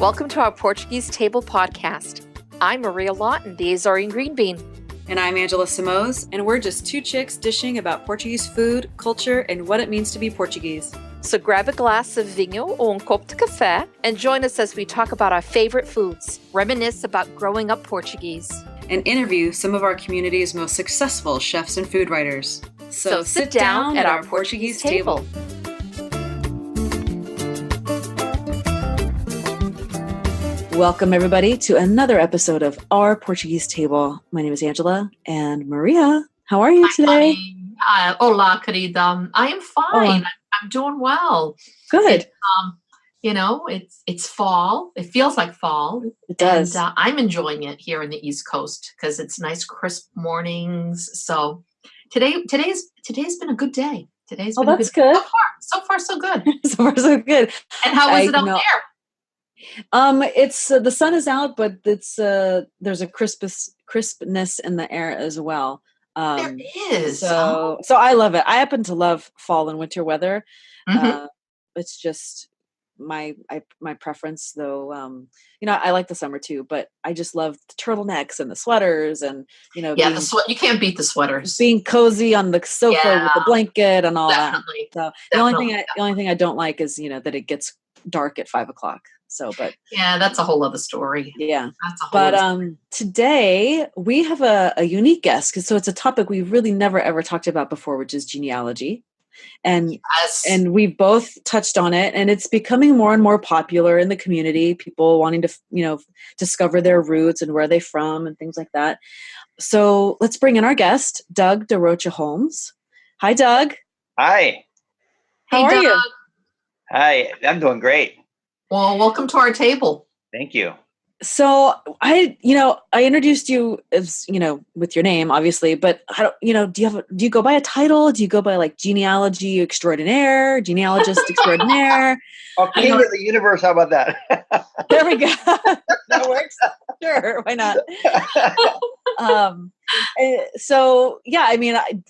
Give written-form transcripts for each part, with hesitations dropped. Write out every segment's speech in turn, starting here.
Welcome to Our Portuguese Table podcast. I'm Maria Lawton, the Azorean Green Bean. And I'm Angela Simoes, and we're just two chicks dishing about Portuguese food, culture, and what it means to be Portuguese. So grab a glass of vinho or un copo de café and join us as we talk about our favorite foods, reminisce about growing up Portuguese, and interview some of our community's most successful chefs and food writers. So sit down at Our Portuguese Table. Welcome, everybody, to another episode of Our Portuguese Table. My name is Angela, and Maria, how are you today? Hola, querida. I am fine. I'm doing well. Good. It's fall. It feels like fall. It does. And I'm enjoying it here in the East Coast because it's nice, crisp mornings. So today's been a good day. Today's been that's good. So far, so good. So far, so good. And how is it out there? It's the sun is out, but it's there's a crispness in the air as well. There is. So I love it. I happen to love fall and winter weather. Mm-hmm. It's just my preference, though. I like the summer too, but I just love the turtlenecks and the sweaters, and you can't beat the sweaters. Being cozy on the sofa with the blanket and all Definitely. that. So the only thing I don't like is that it gets dark at 5:00. So, but yeah, that's a whole other story. Yeah, that's a whole other story. Today we have a unique guest, so it's a topic we've really never ever talked about before, which is genealogy, and and we've both touched on it, and it's becoming more and more popular in the community. People wanting to discover their roots and where they're from and things like that. So let's bring in our guest, Doug da Rocha Holmes. Hi, Doug. Hi. How are you? Hi, I'm doing great. Well, welcome to our table. Thank you. So I introduced you as, with your name, obviously, but do you go by a title? Do you go by like genealogy extraordinaire, genealogist extraordinaire? King of the universe. How about that? There we go. That works. Sure. Why not?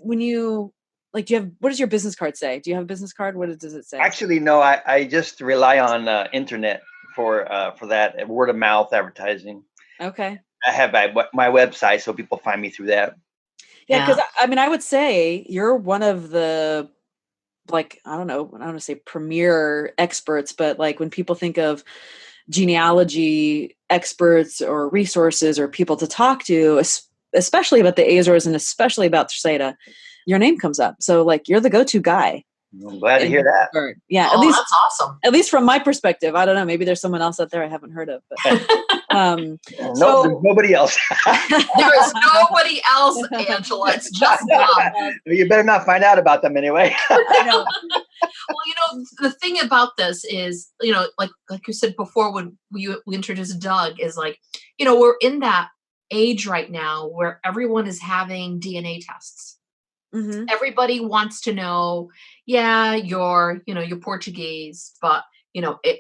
When you, what does your business card say? Do you have a business card? What does it say? Actually, no, I just rely on internet for that word of mouth advertising. Okay. I have my website, so people find me through that. Yeah. Cause I would say you're one of the, I don't want to say premier experts, but when people think of genealogy experts or resources or people to talk to, especially about the Azores and especially about Terceira, your name comes up. So you're the go-to guy. I'm glad to hear that. Yeah. That's awesome. At least from my perspective. I don't know. Maybe there's someone else out there I haven't heard of. But, there's nobody else. There is nobody else, Angela. It's just God. You better not find out about them anyway. I know. Well, the thing about this is, like you said before when we introduced Doug, is we're in that age right now where everyone is having DNA tests. Mm-hmm. Everybody wants to know, you're Portuguese, but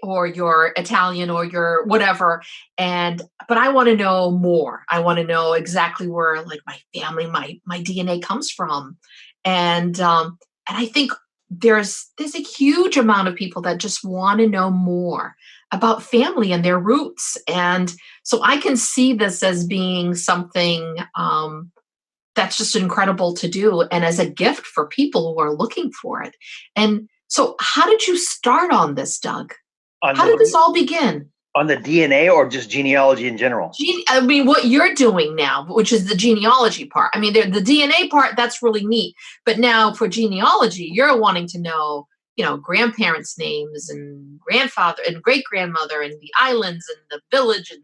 or you're Italian or you're whatever. But I want to know more. I want to know exactly where my family, my DNA comes from. And I think there's a huge amount of people that just want to know more about family and their roots. And so I can see this as being something, that's just incredible to do, and as a gift for people who are looking for it. And so how did you start on this, Doug? How did this all begin? On the DNA or just genealogy in general? What you're doing now, which is the genealogy part. The DNA part, that's really neat. But now for genealogy, you're wanting to know, grandparents' names and grandfather and great-grandmother and the islands and the village and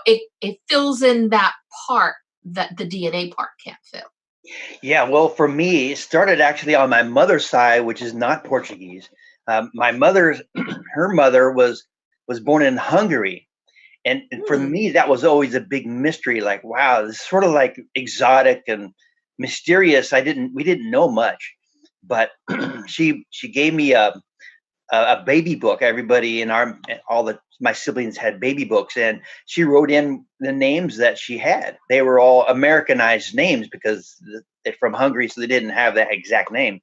it fills in that part that the DNA part can't fill. Yeah, well, for me, it started actually on my mother's side, which is not Portuguese. My mother's, her mother was born in Hungary. And for me, that was always a big mystery. Wow, this is sort of exotic and mysterious. We didn't know much, but she gave me a baby book. Everybody in my siblings had baby books, and she wrote in the names that she had. They were all Americanized names because they're from Hungary, so they didn't have that exact name.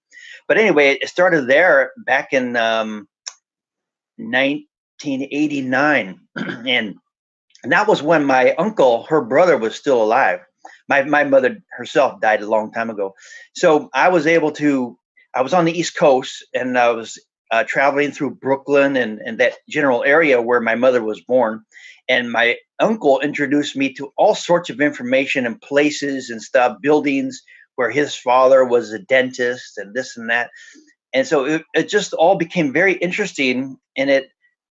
But anyway, it started there back in 1989, and that was when my uncle, her brother, was still alive. My mother herself died a long time ago, so I was able to. I was on the East Coast, and I was traveling through Brooklyn and that general area where my mother was born. And my uncle introduced me to all sorts of information and places and stuff, buildings where his father was a dentist and this and that. And so it just all became very interesting. And it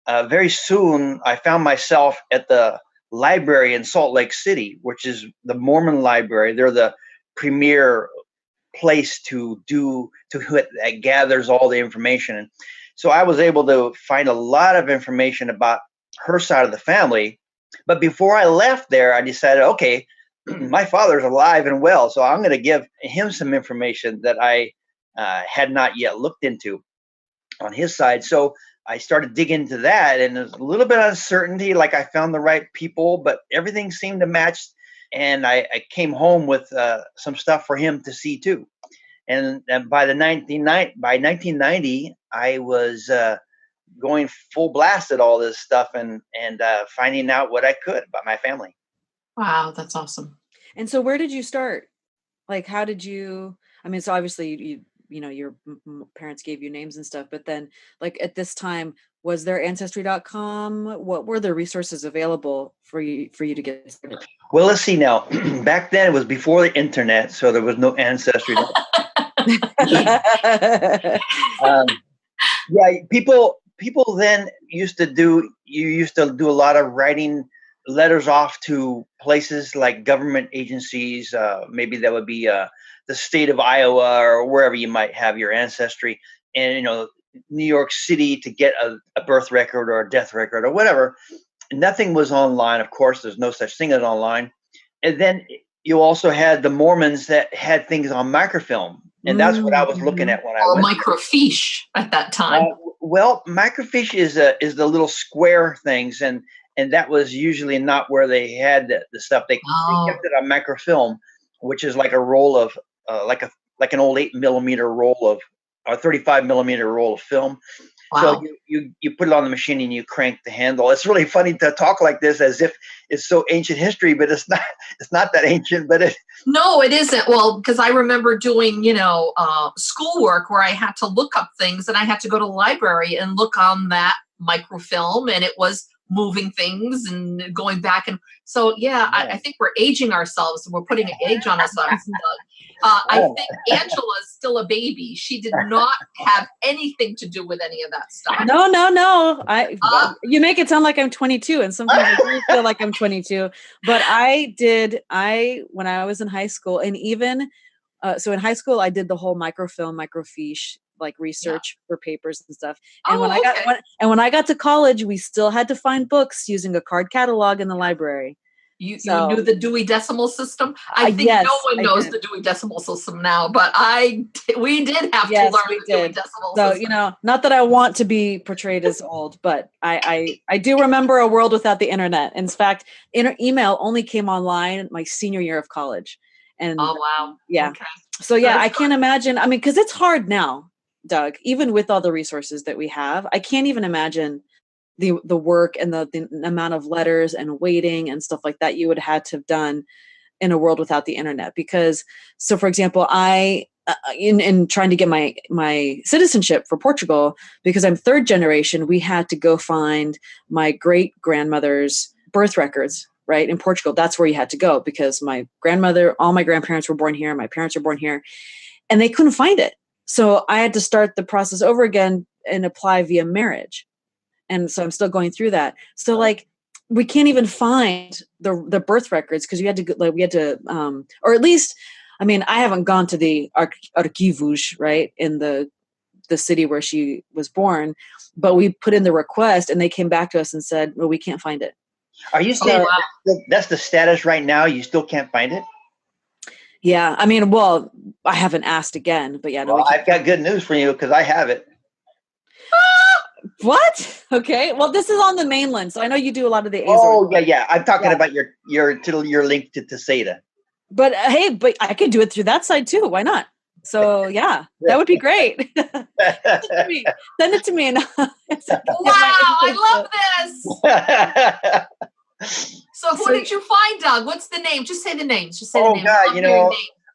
very soon I found myself at the library in Salt Lake City, which is the Mormon library. They're the premier place that gathers all the information. And so I was able to find a lot of information about her side of the family. But before I left there, I decided, okay, my father's alive and well, so I'm going to give him some information that I had not yet looked into on his side. So I started digging into that, and there's a little bit of uncertainty, like I found the right people, but everything seemed to match. And I came home with some stuff for him to see too. And by 1990, I was going full blast at all this stuff and finding out what I could about my family. Wow, that's awesome. And so where did you start? Like, how did you, I mean, so obviously you know, your parents gave you names and stuff, but then like at this time, was there ancestry.com? What were the resources available for you to get started? Well, let's see now. Back then it was before the internet, so there was no ancestry. Yeah, people then used to do a lot of writing letters off to places like government agencies. Maybe that would be the state of Iowa or wherever you might have your ancestry, and you know, New York City to get a birth record or a death record or whatever. Nothing was online, of course. There's no such thing as online. And then you also had the Mormons that had things on microfilm, and that's what I was looking at when I went. Microfiche at that time. Well, microfiche is the little square things, and that was usually not where they had the stuff. They kept it on microfilm, which is like a roll of like an old 8mm roll of or 35mm roll of film. Wow. So you put it on the machine and you crank the handle. It's really funny to talk like this as if it's so ancient history, but it's not. It's not that ancient, but it. No, it isn't. Well, because I remember doing, schoolwork where I had to look up things, and I had to go to the library and look on that microfilm, and it was moving things and going back. And so, yeah. I think we're aging ourselves, and we're putting an age on ourselves. I think Angela is still a baby. She did not have anything to do with any of that stuff. No. You make it sound like I'm 22, and sometimes I do feel like I'm 22. But when I was in high school, and even so in high school, I did the whole microfiche like research for papers and stuff. And when I got to college, we still had to find books using a card catalog in the library. You knew the Dewey Decimal System? I think no one knows the Dewey Decimal System now, but we did have to learn the Dewey Decimal System. So, not that I want to be portrayed as old, but I do remember a world without the internet. In fact, email only came online my senior year of college. And oh, wow. Yeah. Okay. So, I can't imagine. I mean, because it's hard now, Doug, even with all the resources that we have. I can't even imagine the work and the amount of letters and waiting and stuff like that you would have to have done in a world without the internet. Because, so for example, I, in trying to get my citizenship for Portugal, because I'm third generation, we had to go find my great grandmother's birth records, right? In Portugal, that's where you had to go, because my grandmother, all my grandparents were born here. My parents were born here, and they couldn't find it. So I had to start the process over again and apply via marriage. And so I'm still going through that. So like, we can't even find the birth records, because we had to, or at least, I mean, I haven't gone to the archivos, right, in the city where she was born, but we put in the request and they came back to us and said, well, we can't find it. Are you saying that's the status right now? You still can't find it? Yeah. I mean, well, I haven't asked again, but yeah. No, I've got good news for you, because I have it. What? Okay. Well, this is on the mainland, so I know you do a lot of the Azores. Oh, yeah. I'm talking about your link to Teseda. But hey, but I could do it through that side too. Why not? So yeah, that would be great. Send it to me. And Wow, I love this. So who did you find, Doug? What's the name? Just say the names. Just say the names.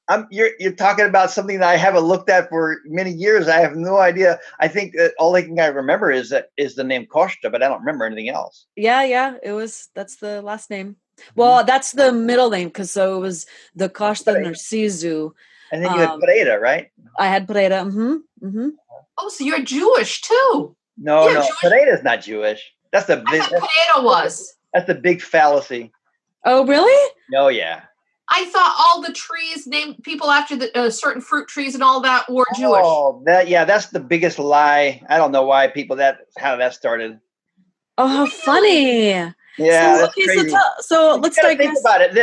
God, you're talking about something that I haven't looked at for many years. I have no idea. I think all thing I remember is the name Costa, but I don't remember anything else. Yeah, that's the last name. Well, that's the middle name because it was the Costa Narciso. And then you had Pereira, right? I had Pereira. Oh, so you're Jewish too? No, Pereira's not Jewish. That's the big. Pereira was. That's the big fallacy. Oh, really? Oh, yeah. I thought all the trees named people after the certain fruit trees and all that were Jewish. Oh, that's the biggest lie. I don't know why how that started. Oh, how funny! Yeah, that's crazy. So let's think about it.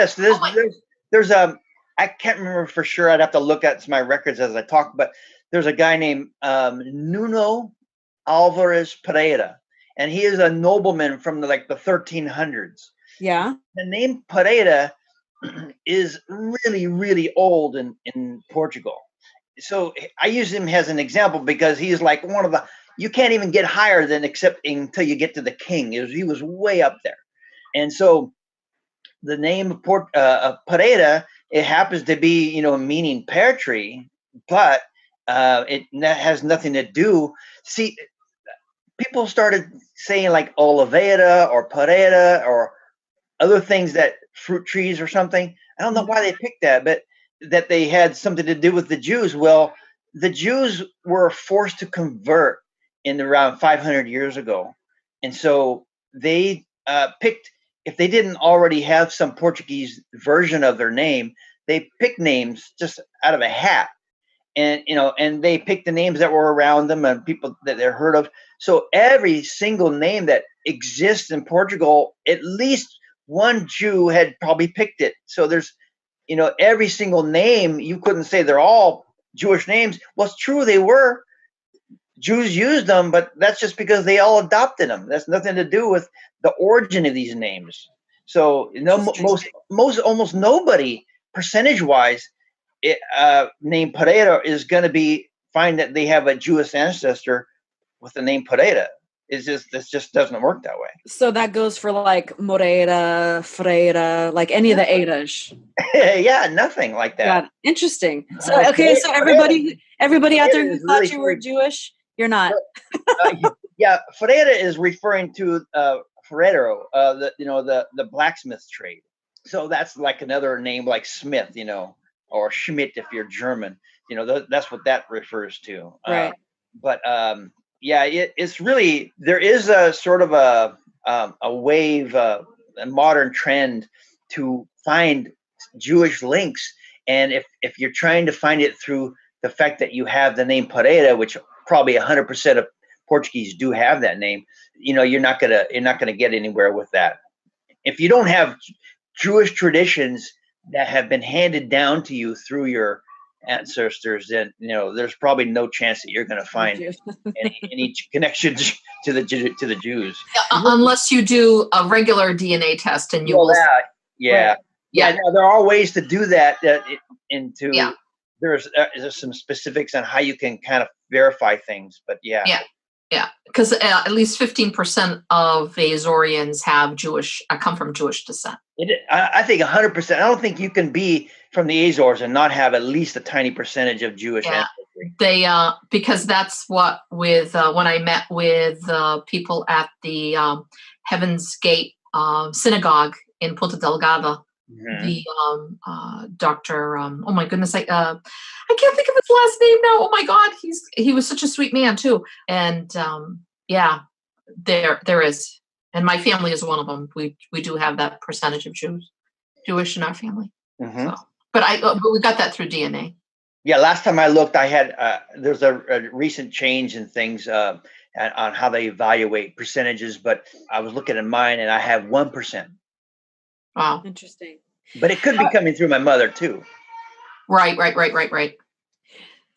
There's I can't remember for sure. I'd have to look at my records as I talk. But there's a guy named Nuno Alvarez Pereira, and he is a nobleman from the 1300s. Yeah. The name Pereira is really, really old in Portugal. So I use him as an example because he's like one of the, you can't even get higher than until you get to the king. He was way up there. And so the name of Pereira, it happens to be, meaning pear tree, but it has nothing to do. See, people started saying like Oliveira or Pereira or other things, that fruit trees or something. I don't know why they picked that, but that they had something to do with the Jews. Well, the Jews were forced to convert in around 500 years ago. And so they picked, if they didn't already have some Portuguese version of their name, they picked names just out of a hat. And, and they picked the names that were around them and people that they're heard of. So every single name that exists in Portugal, at least one Jew had probably picked it. So there's, every single name, you couldn't say they're all Jewish names. Well, it's true, they were. Jews used them, but that's just because they all adopted them. That's nothing to do with the origin of these names. So almost nobody, percentage-wise, named Pereira is going to find that they have a Jewish ancestor with the name Pereira. This just doesn't work that way. So that goes for like Moreira, Freira, like any of the Eiras. Yeah, nothing like that. God, interesting. So okay, so everybody out there who thought you were Jewish, you're not. Yeah, Freira is referring to Ferrero, the blacksmith trade. So that's like another name like Smith, or Schmidt if you're German. That's what that refers to. Right. Yeah, it's really, there is a sort of a wave, a modern trend to find Jewish links. And if you're trying to find it through the fact that you have the name Pereira, which probably 100% of Portuguese do have that name, you're not gonna get anywhere with that. If you don't have Jewish traditions that have been handed down to you through your ancestors, then there's probably no chance that you're going to find any connection to the Jews, unless you do a regular DNA test, and you will. Yeah. Now, there are ways to do that. There's some specifics on how you can kind of verify things, but yeah, because at least 15% of Azorians come from Jewish descent. I think 100%. I don't think you can be from the Azores and not have at least a tiny percentage of Jewish ancestry. They because that's what when I met with people at the Heaven's Gate synagogue in Ponta Delgada. Mm-hmm. The doctor, oh my goodness, I can't think of his last name now. Oh my God, he was such a sweet man too. And there is, and my family is one of them. We do have that percentage of Jewish in our family. Mm-hmm. So, but we got that through DNA. Yeah, last time I looked, I had there's a recent change in things on how they evaluate percentages, but I was looking at mine and I have 1%. Wow. Interesting. But it could be coming through my mother too. Right.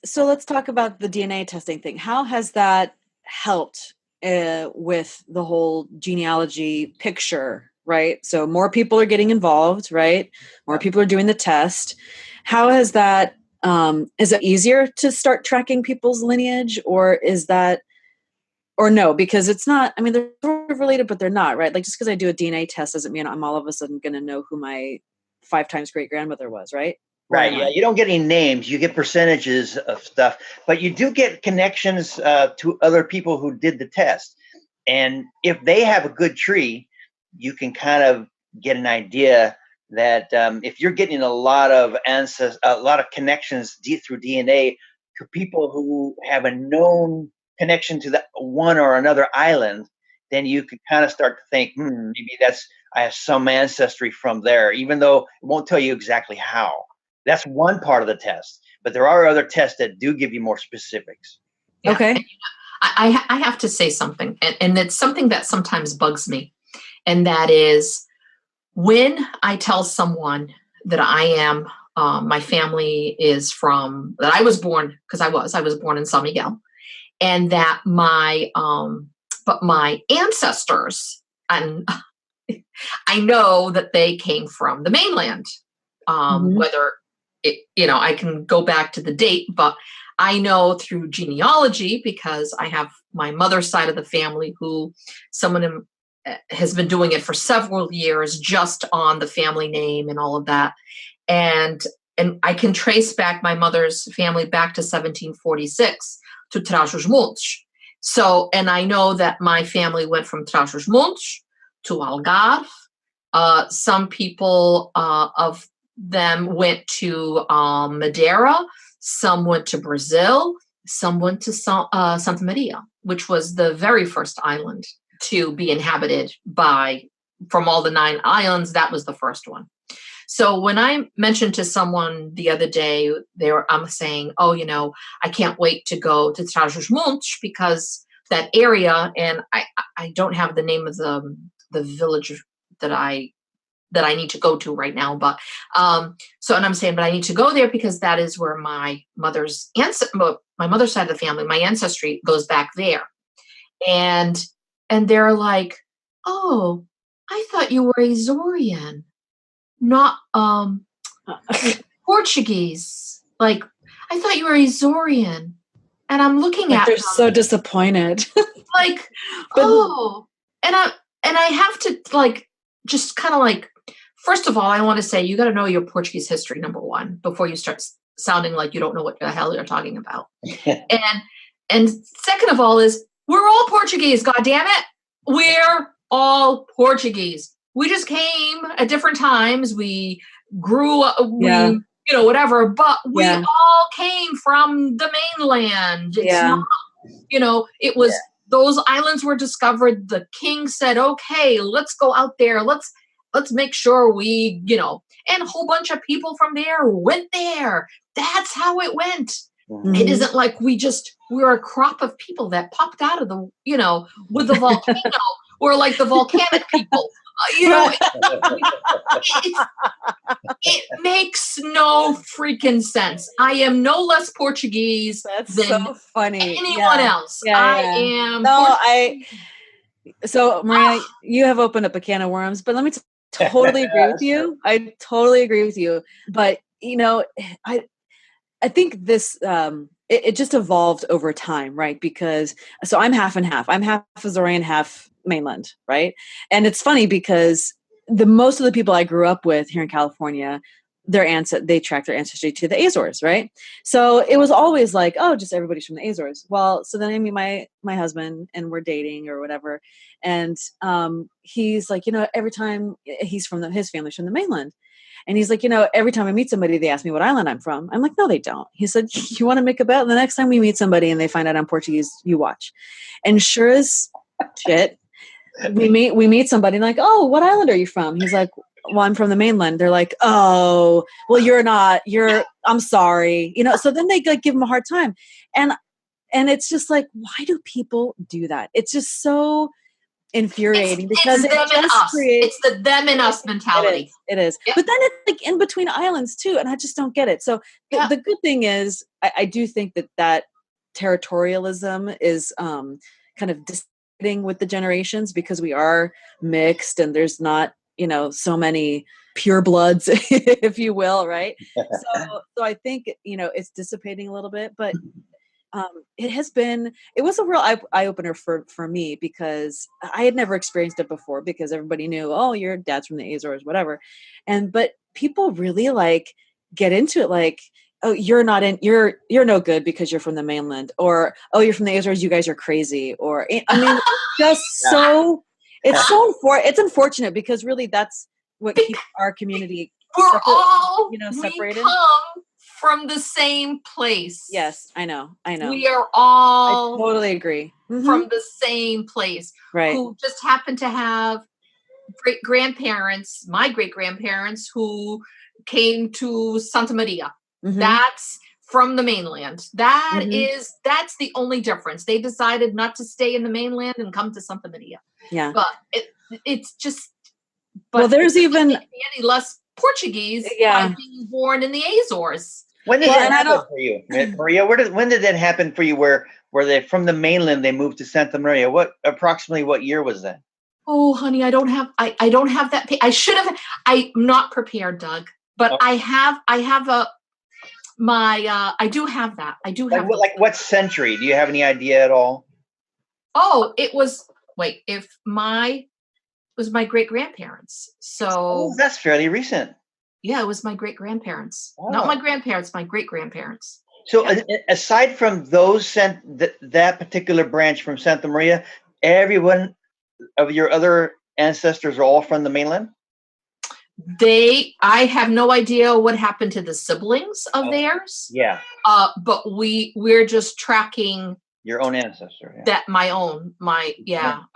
So let's talk about the DNA testing thing. How has that helped with the whole genealogy picture, right? So more people are getting involved, right? More people are doing the test. How has that is it easier to start tracking people's lineage, or is that, or no, because it's not, I mean, they're sort of related, but they're not, right? Like just because I do a DNA test doesn't mean I'm all of a sudden going to know who my 5 times great grandmother was, right? Right. Yeah. You don't get any names. You get percentages of stuff, but you do get connections to other people who did the test. And if they have a good tree, you can kind of get an idea that if you're getting a lot of connections through DNA to people who have a known connection to the one or another island, then you could kind of start to think, maybe I have some ancestry from there, even though it won't tell you exactly how. That's one part of the test, but there are other tests that do give you more specifics. Yeah. Okay. I have to say something, and it's something that sometimes bugs me, and that is when I tell someone that I am, my family is from, that I was born, because I was born in San Miguel, and that but my ancestors, and I know that they came from the mainland, whether I can go back to the date, but I know through genealogy, because I have my mother's side of the family who someone has been doing it for several years just on the family name and all of that. And I can trace back my mother's family back to 1746 to Trás-os-Montes. So, and I know that my family went from Trás-os-Montes to Algarve. Some people of them went to Madeira, some went to Brazil, some went to Santa Maria, which was the very first island to be inhabited from all the 9 islands, that was the first one. So when I mentioned to someone the other day, I'm saying, I can't wait to go to Trás-os-Montes because that area, and I don't have the name of the village that I need to go to right now, but and I'm saying, but I need to go there because that is where my mother's side of the family, my ancestry goes back there, and they're like, oh, I thought you were Azorian, not Portuguese. Like I thought you were Azorian, and I'm looking at they're them, so disappointed. like, and I have to like just kind of like. First of all, I want to say you got to know your Portuguese history, number one, before you start sounding like you don't know what the hell you're talking about. and second of all is we're all Portuguese, God damn it. We're all Portuguese. We just came at different times. We grew up, whatever, but we all came from the mainland. It's not, it was those islands were discovered. The king said, okay, let's go out there. Let's make sure we, and a whole bunch of people from there went there. That's how it went. Mm-hmm. It isn't like we're a crop of people that popped out of the, with the volcano. We're like the volcanic people. It makes no freaking sense. I am no less Portuguese than so funny. Anyone else. I am. No, So Maria, you have opened up a can of worms, but let me totally agree with you. I totally agree with you. But I think this it just evolved over time, right? Because I'm half and half. I'm half Azorian, half mainland, right? And it's funny because most of the people I grew up with here in California, they track their ancestry to the Azores, right? So it was always like, oh, just everybody's from the Azores. Well, so then I meet my husband and we're dating or whatever. And he's like, every time he's from his family's from the mainland. And he's like, every time I meet somebody, they ask me what island I'm from. I'm like, no, they don't. He said, you want to make a bet? The next time we meet somebody and they find out I'm Portuguese, you watch. And sure as shit, we meet somebody and like, oh, what island are you from? He's like, well, I'm from the mainland. They're like, oh, well, you're not. I'm sorry. So then they give him a hard time. And it's just like, why do people do that? It's just so infuriating because it's the them and us mentality. It is. Yep. But then it's like in between islands too. And I just don't get it. So the good thing is I do think that territorialism is kind of distinguishing with the generations because we are mixed and there's not, so many purebloods, if you will, right? So I think, it's dissipating a little bit, but it was a real eye opener for me, because I had never experienced it before, because everybody knew, oh, your dad's from the Azores, whatever. But people really like get into it, like, oh, you're no good because you're from the mainland, or, oh, you're from the Azores, you guys are crazy. Or, I mean, just it's unfortunate, because really that's what keeps our community separated. We come from the same place. Yes, I know. We are all I totally agree. from the same place, right? Who just happen to have my great grandparents who came to Santa Maria. That's from the mainland. That's the only difference. They decided not to stay in the mainland and come to Santa Maria. Yeah. But it's just, well, there's even any less Portuguese by being born in the Azores. When did that happen for you, Maria? When did that happen for you? Where they from the mainland they moved to Santa Maria? Approximately what year was that? Oh, honey, I don't have that. I should have. I'm not prepared, Doug. But okay. I do have that. I do have. Like what century? Do you have any idea at all? Oh, it was my great grandparents. So that's fairly recent. Yeah, it was my great grandparents, not my grandparents, my great grandparents. So aside from those that particular branch from Santa Maria, everyone of your other ancestors are all from the mainland? I have no idea what happened to the siblings of theirs. Yeah. But we're just tracking your own ancestor. Yeah.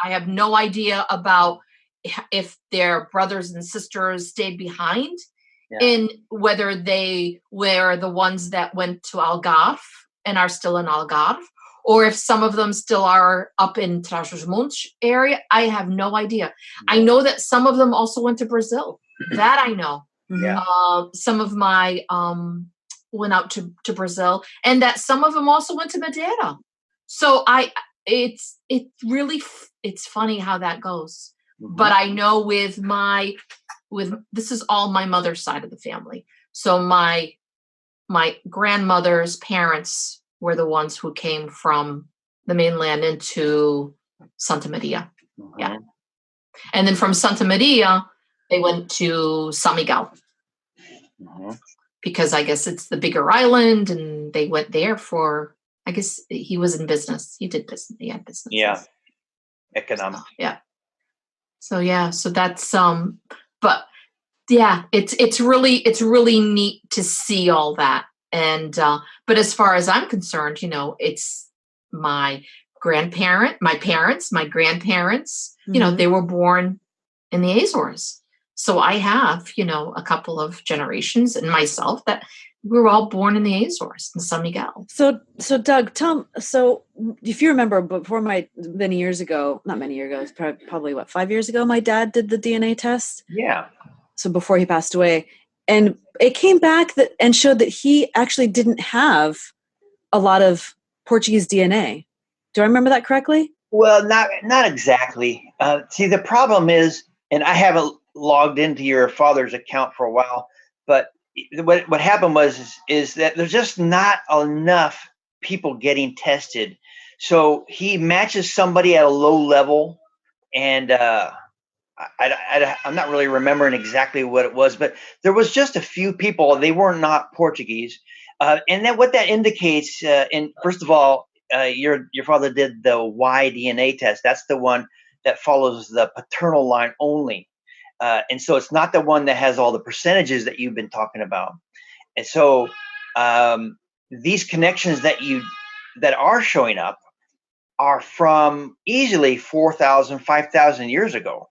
I have no idea about if their brothers and sisters stayed behind. Yeah. In whether they were the ones that went to Algarve and are still in Algarve, or if some of them still are up in Trás-os-Montes area. I have no idea. Yeah. I know that some of them also went to Brazil. That I know. Yeah. Some of my went out to Brazil, and that some of them also went to Madeira. So it's funny how that goes. Mm-hmm. But I know with this is all my mother's side of the family. So my grandmother's parents were the ones who came from the mainland into Santa Maria. Mm-hmm. Yeah. And then from Santa Maria, they went to San Miguel. Mm-hmm. Because I guess it's the bigger island, and they went there for, I guess he was in business. He did business. He had business. Yeah. Economic. Yeah. So that's but yeah, it's really neat to see all that. And but as far as I'm concerned, it's my grandparents, my grandparents, mm-hmm. They were born in the Azores. So I have, a couple of generations and myself that we were all born in the Azores in San Miguel. So Doug, so if you remember, before not many years ago, it's probably 5 years ago, my dad did the DNA test. Yeah. So before he passed away, and it came back and showed that he actually didn't have a lot of Portuguese DNA. Do I remember that correctly? Well, not exactly. See, the problem is, and I haven't logged into your father's account for a while, but what happened is that there's just not enough people getting tested. So he matches somebody at a low level, and I'm not really remembering exactly what it was, but there was just a few people. They were not Portuguese, and then what that indicates. And first of all, your father did the Y DNA test. That's the one that follows the paternal line only. And so it's not the one that has all the percentages that you've been talking about. And so these connections that are showing up are from easily 4,000, 5,000 years ago.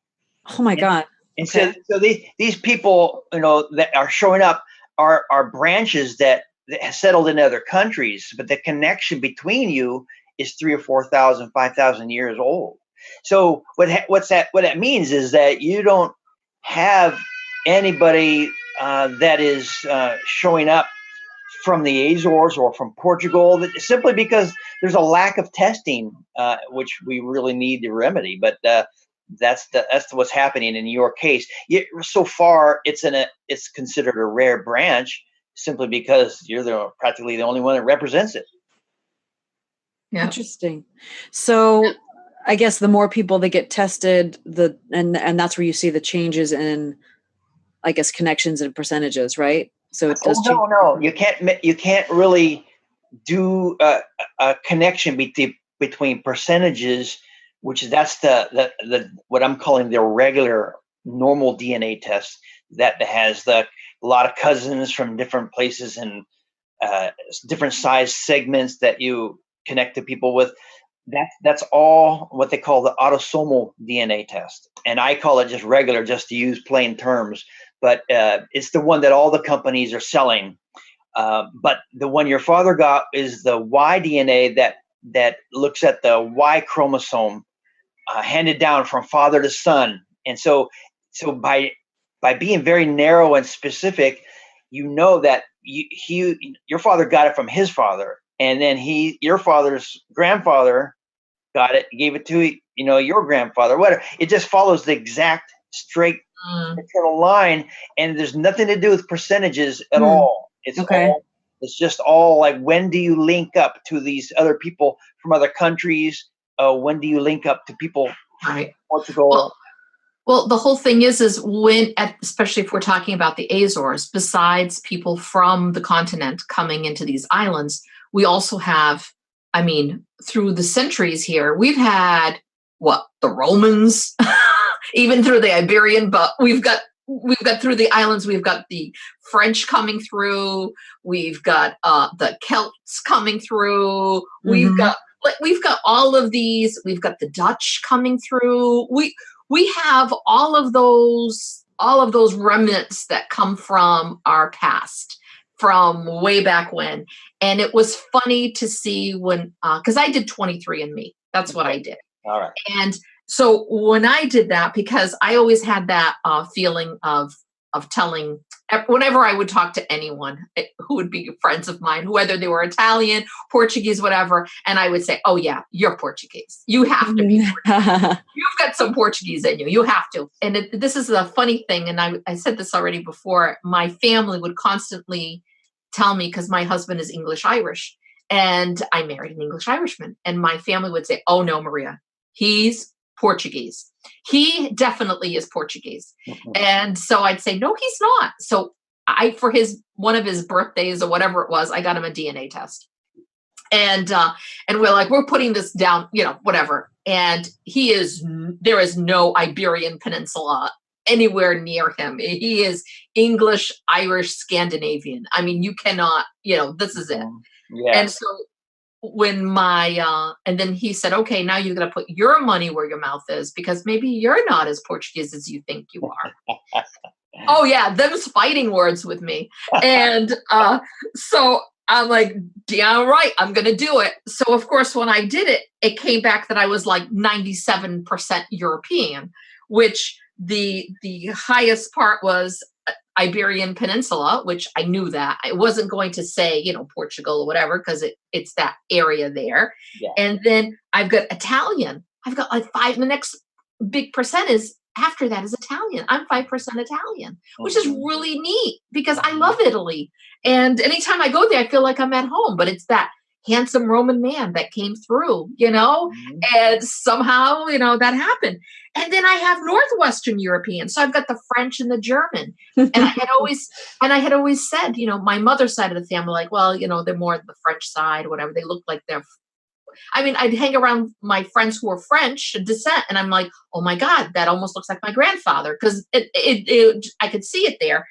Oh my God. And okay. So these people, that are showing up are branches that settled in other countries, but the connection between you is 3,000 or 4,000, 5,000 years old. So what that means is that you don't have anybody that is showing up from the Azores or from Portugal, simply because there's a lack of testing, which we really need to remedy. But That's what's happening in your case. So far, it's considered a rare branch simply because you're practically the only one that represents it. Yeah. Interesting. So I guess the more people that get tested, and that's where you see the changes in, I guess, connections and percentages, right? So it does change. No, you can't really do a connection between percentages, that's the what I'm calling the regular normal DNA test that has a lot of cousins from different places and different size segments that you connect to people with. That's all what they call the autosomal DNA test, and I call it just regular, just to use plain terms. But it's the one that all the companies are selling. But the one your father got is the Y DNA that looks at the Y chromosome handed down from father to son. And so by being very narrow and specific, you know that your father got it from his father, and then your father's grandfather got it, gave it to your grandfather. Whatever. It just follows the exact straight maternal line, and there's nothing to do with percentages at all. It's okay. It's just all like, when do you link up to these other people from other countries? When do you link up to people from Portugal? Well, the whole thing is especially if we're talking about the Azores, besides people from the continent coming into these islands, we also have, through the centuries here, we've had the Romans, even through the Iberian, but we've got through the islands, we've got the French coming through, we've got the Celts coming through, we've got all of these, we've got the Dutch coming through. We have all of those remnants that come from our past, from way back when. And it was funny to see when, because I did 23andMe. That's what I did. All right. And so when I did that, because I always had that feeling of telling, whenever I would talk to anyone who would be friends of mine, whether they were Italian, Portuguese, whatever, and I would say, oh yeah, you're Portuguese. You have to be Portuguese. You've got some Portuguese in you. You have to. And this is a funny thing, and I said this already before, my family would constantly tell me, because my husband is English-Irish, and I married an English-Irishman, and my family would say, oh no, Maria, he's Portuguese. He definitely is Portuguese. And so I'd say, no, he's not. So for one of his birthdays or whatever it was, I got him a DNA test. And we're like, we're putting this down, whatever. And there is no Iberian Peninsula anywhere near him. He is English, Irish, Scandinavian. You cannot, this is it. Yeah. And so when and then he said, okay, now you're going to put your money where your mouth is, because maybe you're not as Portuguese as you think you are. Oh yeah, them's fighting words with me. And so I'm like, yeah, right, I'm going to do it. So of course, when I did it, it came back that I was like 97% European, which the highest part was Iberian Peninsula, which I knew that. I wasn't going to say, Portugal or whatever, because it's that area there. Yeah. And then I've got Italian. I've got like 5. The next big percent after that is Italian. I'm 5% Italian, which is really neat, because I love Italy. And anytime I go there, I feel like I'm at home, but it's that handsome Roman man that came through, and somehow, that happened. And then I have Northwestern European. So I've got the French and the German. And I had always said, my mother's side of the family, like, well, they're more the French side or whatever. They look like they're, I'd hang around my friends who are French descent, and I'm like, oh my God, that almost looks like my grandfather, because I could see it there.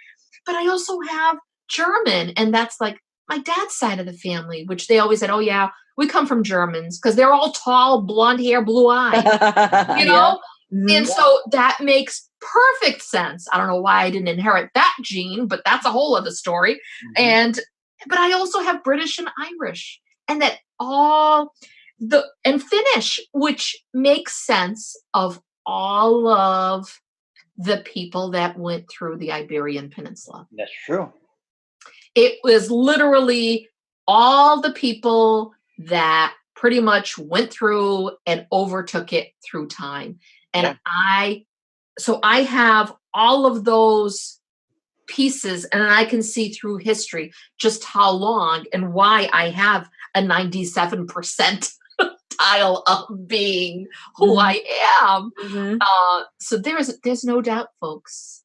But I also have German, and that's like my dad's side of the family, which they always said, oh yeah, we come from Germans, because they're all tall, blonde hair, blue eyes, Yeah. And so that makes perfect sense. I don't know why I didn't inherit that gene, but that's a whole other story. But I also have British and Irish, and that and Finnish, which makes sense of all of the people that went through the Iberian Peninsula. That's true. It was literally all the people that pretty much went through and overtook it through time. And so I have all of those pieces, and I can see through history just how long and why I have a 97% tile of being who I am. So there's no doubt, folks.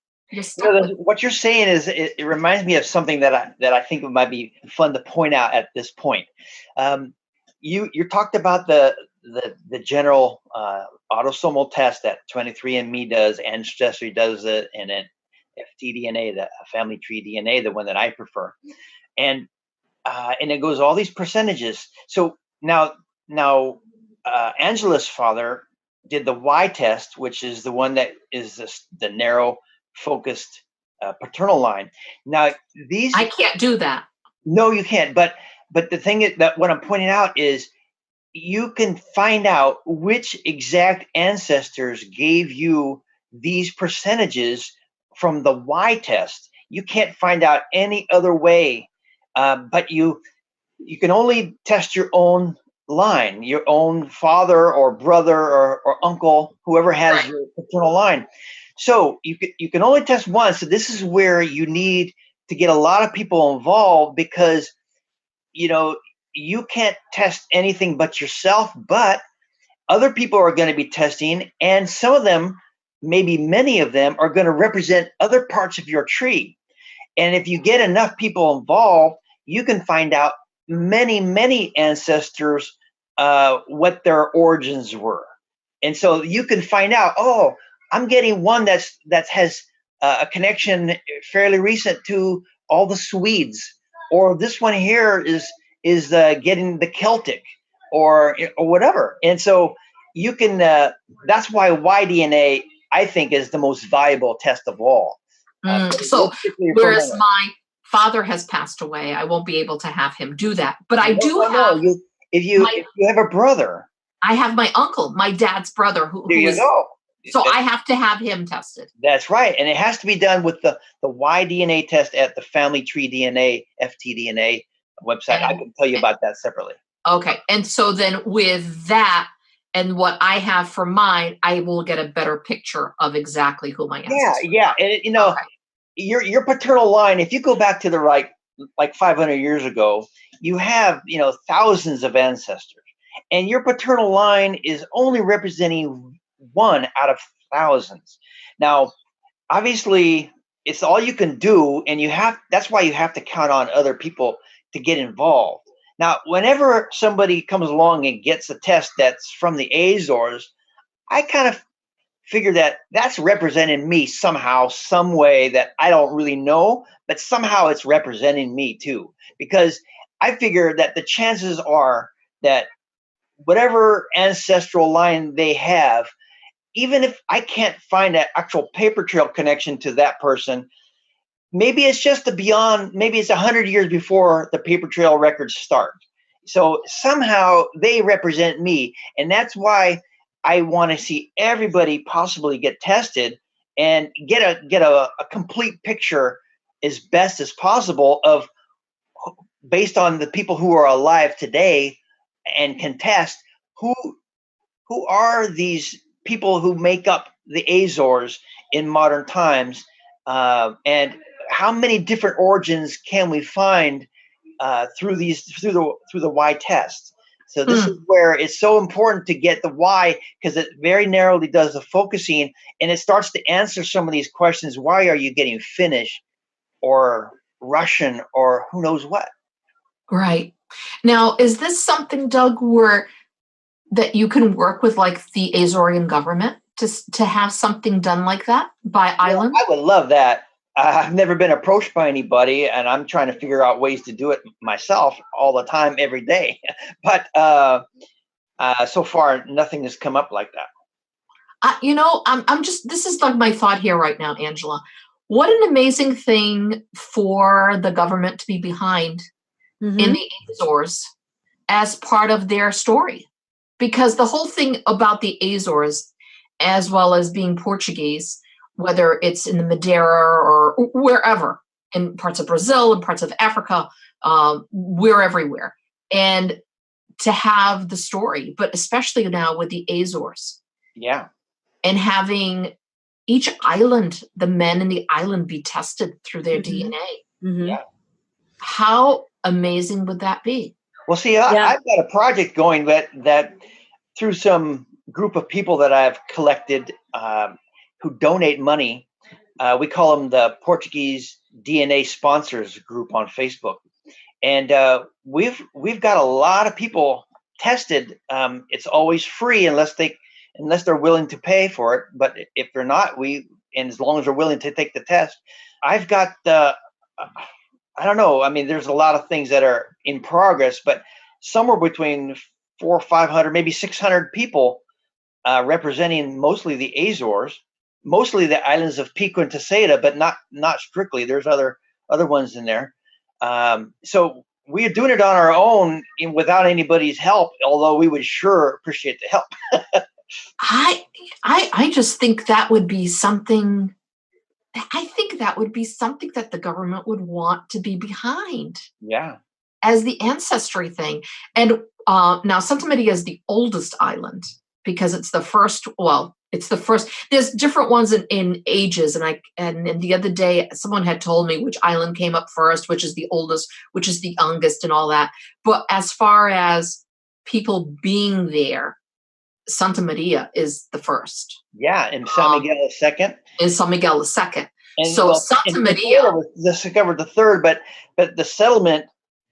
What you're saying is it reminds me of something that I think might be fun to point out at this point. You talked about the general autosomal test that 23andMe does, Ancestry does it, and then FTDNA, the family tree DNA, the one that I prefer, and it goes all these percentages. So now Angela's father did the Y test, which is the one that is the narrow focused paternal line. Now I can't do that. No, you can't. But the thing is that what I'm pointing out is you can find out which exact ancestors gave you these percentages from the Y test. You can't find out any other way, but you can only test your own line, your own father or brother or uncle, whoever has your paternal line. So you can only test once. So this is where you need to get a lot of people involved, because you can't test anything but yourself, but other people are going to be testing, and some of them, maybe many of them, are going to represent other parts of your tree. And if you get enough people involved, you can find out many ancestors what their origins were. And so you can find out, oh, I'm getting one that has a connection fairly recent to all the Swedes, or this one here is getting the Celtic, or whatever. And so you can. That's why Y-DNA, I think, is the most valuable test of all. So whereas my father has passed away, I won't be able to have him do that. But I do have. If you have a brother, I have my uncle, my dad's brother, who you go. So I have to have him tested. That's right. And it has to be done with the Y-DNA test at the Family Tree DNA, FTDNA website. I can tell you about that separately. Okay. And so then with that and what I have for mine, I will get a better picture of exactly who my ancestors are. Yeah. And your paternal line, if you go back to the like 500 years ago, you have, thousands of ancestors. And your paternal line is only representing one out of thousands. Now, obviously, it's all you can do, and that's why you have to count on other people to get involved. Now, whenever somebody comes along and gets a test that's from the Azores, I kind of figure that that's representing me somehow, some way that I don't really know, but somehow it's representing me too, because I figure that the chances are that whatever ancestral line they have, even if I can't find an actual paper trail connection to that person, maybe it's just maybe it's 100 years before the paper trail records start. So somehow they represent me. And that's why I want to see everybody possibly get tested and get a complete picture as best as possible of, based on the people who are alive today and can test, who are these people who make up the Azores in modern times, and how many different origins can we find through the Y test. So this is where it's so important to get the Y, because it very narrowly does the focusing, and it starts to answer some of these questions. Why are you getting Finnish or Russian or who knows what? Right. Now, is this something, Doug, that you can work with, like the Azorean government to have something done like that by island? I would love that. I've never been approached by anybody, and I'm trying to figure out ways to do it myself all the time, every day. But so far, nothing has come up like that. I'm just, this is like my thought here right now, Angela. What an amazing thing for the government to be behind in the Azores as part of their story. Because the whole thing about the Azores, as well as being Portuguese, whether it's in the Madeira or wherever, in parts of Brazil and parts of Africa, we're everywhere. And to have the story, but especially now with the Azores. Yeah. and having each island, the men in the island, be tested through their DNA. Mm-hmm. Yeah. How amazing would that be? Well, see, I've got a project going that through some group of people that I've collected who donate money. We call them the Portuguese DNA Sponsors Group on Facebook, and we've got a lot of people tested. It's always free unless they're willing to pay for it. But if they're not, and as long as they're willing to take the test, I've got I don't know. I mean, there's a lot of things that are in progress, but somewhere between 400 or 500, maybe 600 people representing mostly the Azores, mostly the islands of Pico and Terceira, but not strictly. There's other ones in there. So we are doing it on our own without anybody's help, although we would sure appreciate the help. I just think that would be something. I think that would be something that the government would want to be behind. Yeah. As the ancestry thing. And now Santa Maria is the oldest island because it's the first. Well, it's the first. There's different ones in ages, and the other day someone had told me which island came up first, which is the oldest, which is the youngest, and all that. But as far as people being there, Santa Maria is the first. Yeah, and San Miguel is second. And San Miguel is second. And so Santa Maria was discovered the third, but the settlement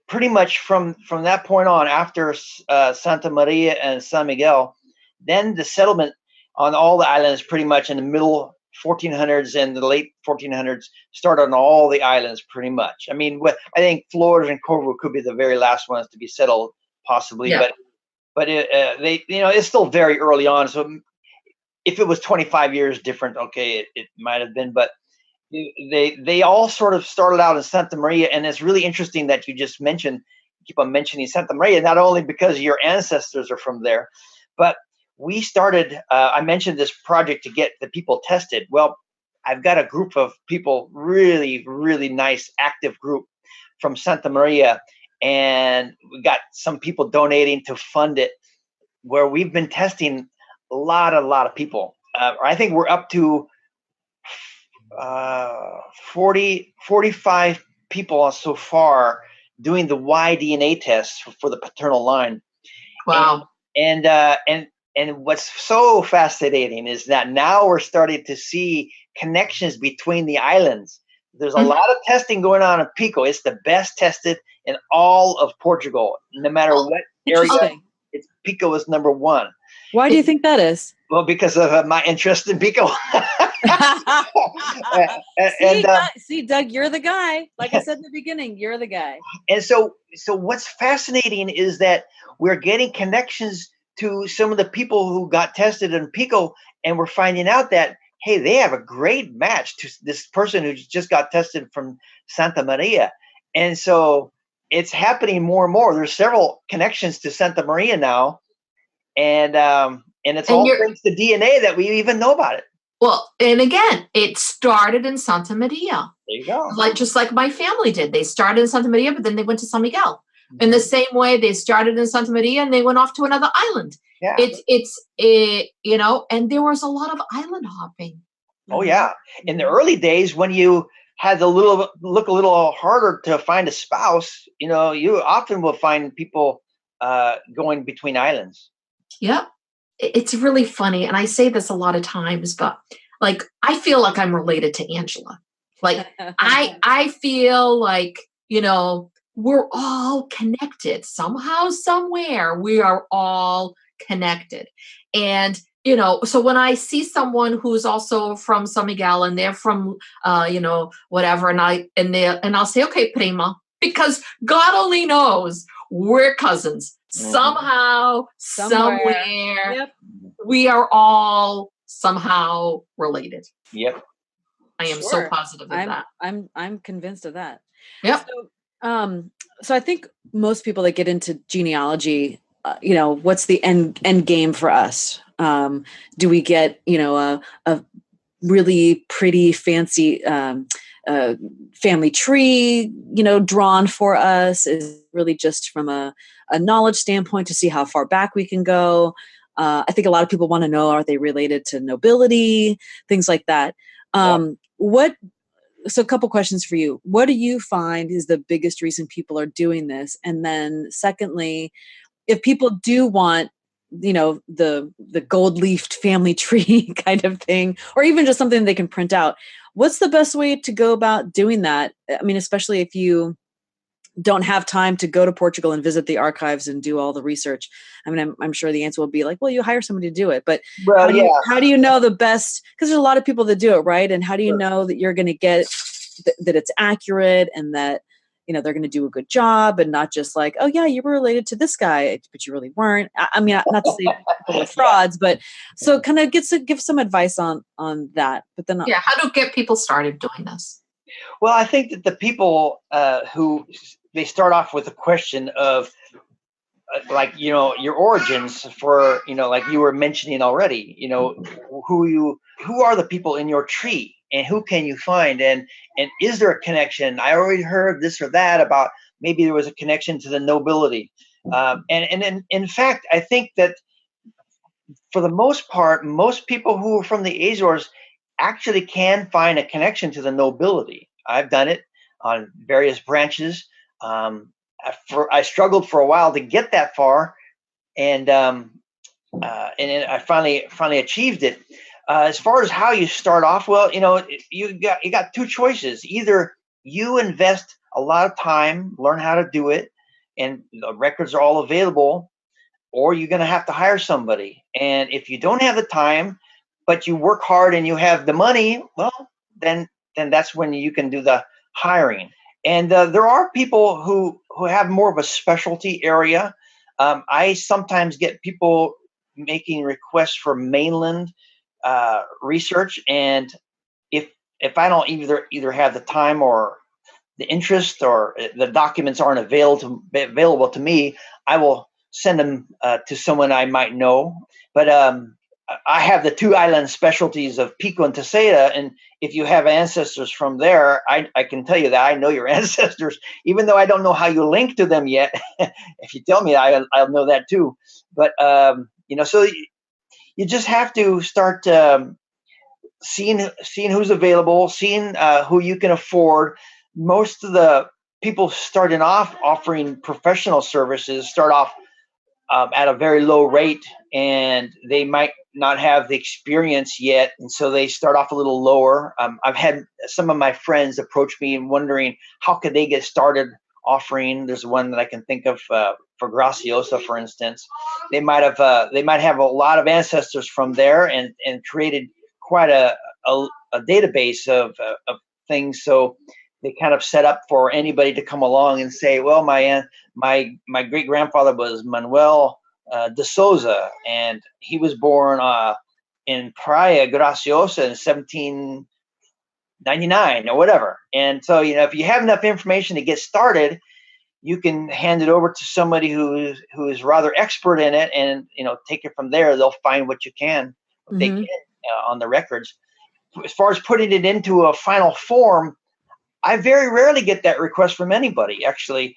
pretty much from that point on, after Santa Maria and San Miguel, then the settlement on all the islands pretty much in the middle 1400s and the late 1400s started on all the islands pretty much. I mean, I think Flores and Corvo could be the very last ones to be settled, possibly, yeah. but they, it's still very early on. So if it was 25 years different, okay, it might have been, but they all sort of started out in Santa Maria. And it's really interesting that you just keep on mentioning Santa Maria, not only because your ancestors are from there, but we started, I mentioned this project to get the people tested. Well, I've got a group of people, really, really nice, active group from Santa Maria. And we got some people donating to fund it, where we've been testing a lot of people. I think we're up to 45 people so far doing the Y DNA test for the paternal line. Wow. And what's so fascinating is that now we're starting to see connections between the islands. There's a lot of testing going on in Pico. It's the best tested in all of Portugal, no matter what area. Pico is number one. Why do you think that is? Well, because of my interest in Pico. See, Doug, you're the guy. Like I said in the beginning, you're the guy. And so what's fascinating is that we're getting connections to some of the people who got tested in Pico, and we're finding out that, hey, they have a great match to this person who just got tested from Santa Maria. And so it's happening more and more. There's several connections to Santa Maria now. And it's all thanks to DNA that we even know about it. Well, and again, it started in Santa Maria. There you go. Just like my family did. They started in Santa Maria, but then they went to San Miguel. Mm-hmm. In the same way, they started in Santa Maria and they went off to another island. Yeah. And there was a lot of island hopping. Oh, yeah. In the early days, when you had to look a little harder to find a spouse, you often will find people going between islands. Yeah. It's really funny. And I say this a lot of times, but like, I feel like I'm related to Angela. Like, I feel like, we're all connected somehow, somewhere. We are all connected. And, so when I see someone who's also from San Miguel and they're from, whatever, and I'll say, okay, prima, because God only knows we're cousins. Mm-hmm. Somehow, somewhere, yep. We are all somehow related. Yep. I am so positive of that. I'm convinced of that. Yep. So I think most people that get into genealogy, what's the end game for us? Do we get, a really pretty fancy family tree, drawn for us? Is really just from a knowledge standpoint to see how far back we can go? I think a lot of people want to know, are they related to nobility, things like that. So a couple questions for you. What do you find is the biggest reason people are doing this? And then secondly, if people do want, the gold leafed family tree kind of thing, or even just something they can print out, what's the best way to go about doing that? I mean, especially if you don't have time to go to Portugal and visit the archives and do all the research. I mean, I'm sure the answer will be like, well, you hire somebody to do it. But Well, how do you know the best? Because there's a lot of people that do it, right? And how do you know that you're going to get that it's accurate and that they're going to do a good job and not just like, oh yeah, you were related to this guy, but you really weren't. I mean, not to say people are frauds, but so kind of give some advice on that. But then how to get people started doing this? Well, I think that the people who they start off with a question of your origins for, like you were mentioning already, who are the people in your tree and who can you find? And is there a connection? I already heard this or that about maybe there was a connection to the nobility. And in fact, I think that for the most part, most people who are from the Azores actually can find a connection to the nobility. I've done it on various branches. I struggled for a while to get that far, and I finally achieved it. As far as how you start off, well, you got two choices. Either you invest a lot of time, learn how to do it, and the records are all available, or you're going to have to hire somebody. And if you don't have the time, but you work hard and you have the money, well, then that's when you can do the hiring. And there are people who have more of a specialty area. I sometimes get people making requests for mainland research, and if I don't either have the time or the interest or the documents aren't available to me, I will send them to someone I might know. But I have the two island specialties of Pico and Terceira, and if you have ancestors from there, I can tell you that I know your ancestors, even though I don't know how you link to them yet. If you tell me, I'll know that too. But so you just have to start seeing who's available, seeing who you can afford. Most of the people starting off offering professional services start off at a very low rate, and they might not have the experience yet, and so they start off a little lower. I've had some of my friends approach me and wondering how could they get started offering. There's one that I can think of for Graciosa, for instance. They might have a lot of ancestors from there and created quite a database of things. So they kind of set up for anybody to come along and say, well, my great grandfather was Manuel de Souza, and he was born in Praia Graciosa in 1799 or whatever. And so, if you have enough information to get started, you can hand it over to somebody who is rather expert in it, and take it from there. They'll find what they can on the records. As far as putting it into a final form, I very rarely get that request from anybody. Actually,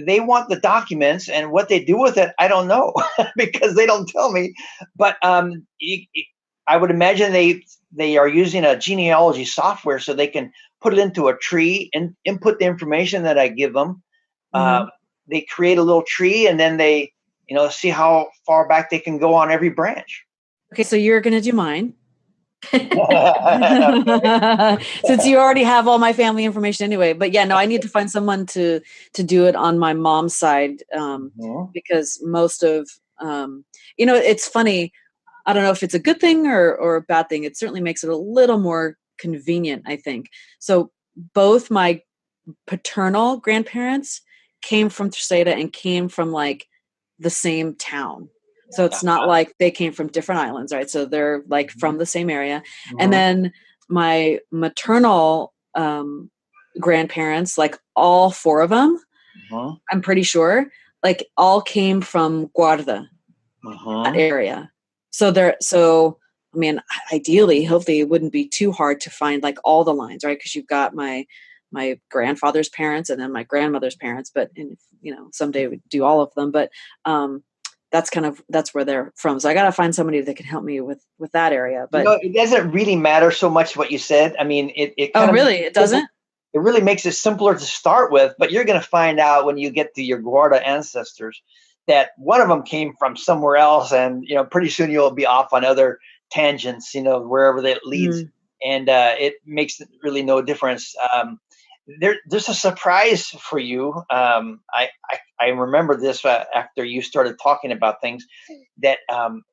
they want the documents, and what they do with it, I don't know because they don't tell me. But I would imagine they are using a genealogy software so they can put it into a tree and input the information that I give them. They create a little tree, and then they see how far back they can go on every branch. Okay, so you're going to do mine. Since you already have all my family information anyway. But yeah, no, I need to find someone to do it on my mom's side, because most of it's funny. I don't know if it's a good thing or a bad thing. It certainly makes it a little more convenient, I think. So both my paternal grandparents came from Terceira and came from like the same town. So it's not like they came from different islands, right? So they're like from the same area. And then my maternal grandparents, like all four of them, I'm pretty sure, like all came from Guarda, that area. So I mean, ideally, hopefully it wouldn't be too hard to find like all the lines, right? Because you've got my grandfather's parents and then my grandmother's parents, but someday we do all of them. But that's where they're from. So I got to find somebody that can help me with that area. But it doesn't really matter so much what you said. I mean, it oh, kind of really? It doesn't? It really makes it simpler to start with, but you're going to find out when you get to your Guarda ancestors that one of them came from somewhere else, and pretty soon you'll be off on other tangents, wherever that leads, and it makes really no difference. There's a surprise for you. I remember this after you started talking about things, that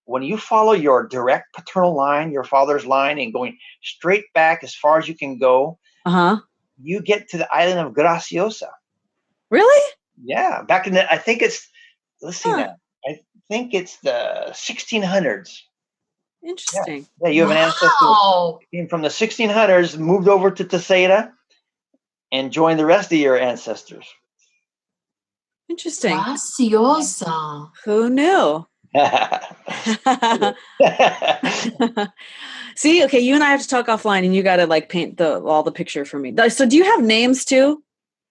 when you follow your direct paternal line, your father's line, and going straight back as far as you can go, you get to the island of Graciosa. Really? Yeah, back in I think it's, let's see now. I think it's the 1600s. Interesting. Yeah, you have an ancestor who came from the 1600s, moved over to Terceira, and joined the rest of your ancestors. Interesting. Graciosa. Who knew? See, okay, you and I have to talk offline, and you got to paint all the picture for me. So, do you have names too,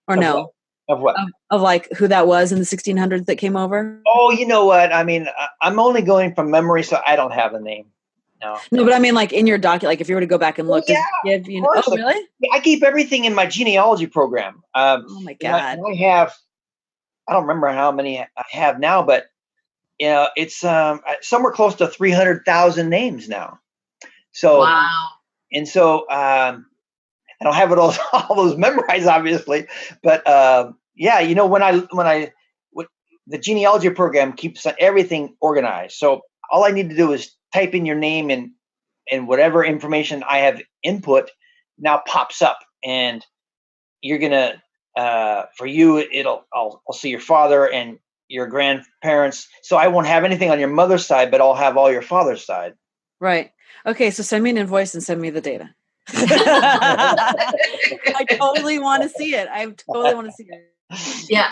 or no? Of what? Of who that was in the 1600s that came over? Oh, you know what? I mean, I'm only going from memory, so I don't have a name. No, but I mean, in your document, if you were to go back and look, does it give oh, really? I keep everything in my genealogy program. Oh my God! I don't remember how many I have now, but it's somewhere close to 300,000 names now. So, wow. And so I don't have it all those memorized, obviously, but when the genealogy program keeps everything organized. So all I need to do is type in your name, and whatever information I have input now pops up, and you're gonna for you I'll see your father and your grandparents. So I won't have anything on your mother's side, but I'll have all your father's side. Right. Okay. So send me an invoice and send me the data. I totally want to see it. Yeah.